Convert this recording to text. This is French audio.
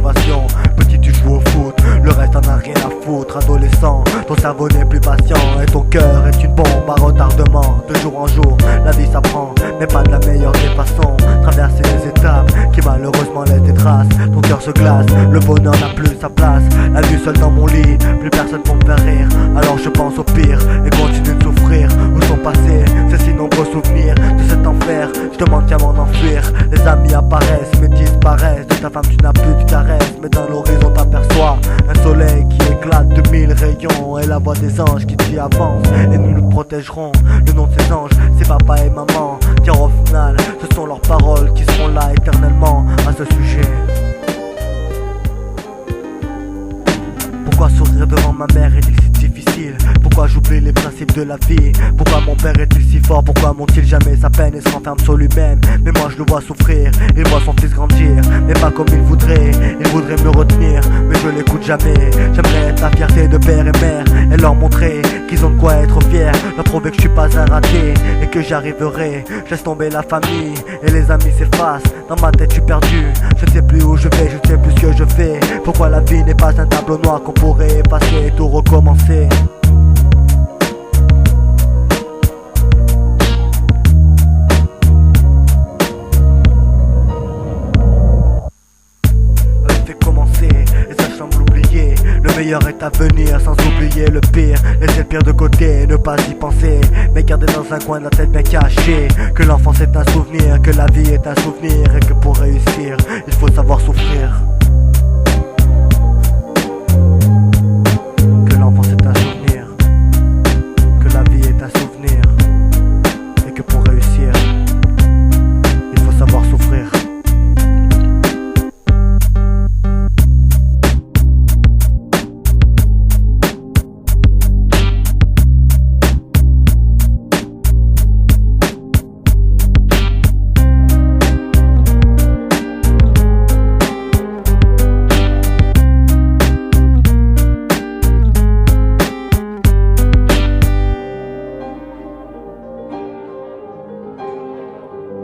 motivation. Petit tu joues au foot, le reste en a rien à foutre. Adolescent, ton cerveau n'est plus patient et ton cœur est une bombe à retardement. De jour en jour, la vie s'apprend, mais pas de la meilleure des façons. Traverser les étapes qui malheureusement laissent des traces. Ton cœur se glace, le bonheur n'a plus sa place. La nuit seule dans mon lit, plus personne pour me faire rire. Alors je pense au pire et continue de souffrir. Où sont passés ces si nombreux souvenirs de cet enfer? Je demande qu'à m'en enfuir. Les amis apparaissent mais disparaissent. De ta femme tu n'as plus de caresses, mais dans l'horizon t'aperçois un soleil qui éclate de 1000 rayons. Et la voix des anges qui t'y avance. Et nous nous protégerons. Le nom de ces anges, c'est papa et maman. Car au final, ce sont leurs paroles qui seront là éternellement à ce sujet. Pourquoi sourire devant ma mère est-il si difficile? Pourquoi j'oublie les principes de la vie? Pourquoi mon père est-il si fort? Pourquoi monte-t-il jamais sa peine et se renferme sur lui-même? Mais moi je le vois souffrir, il voit son fils grandir, mais pas comme il voudrait me retenir, mais je l'écoute jamais. J'aimerais être la fierté de père et mère et leur montrer qu'ils ont de quoi être fiers, leur prouver que je suis pas un raté et que j'y arriverai. Je laisse tomber la famille et les amis s'effacent. Dans ma tête je suis perdu, je ne sais plus où je vais, je ne sais plus ce que je fais. Pourquoi la vie n'est pas un tableau noir qu'on pourrait effacer et tout recommencer? Et ça semble oublier, le meilleur est à venir sans oublier le pire. Laisser le pire de côté, ne pas y penser, mais garder dans un coin de la tête bien caché que l'enfance est un souvenir, que la vie est un souvenir et que pour réussir, il faut savoir souffrir.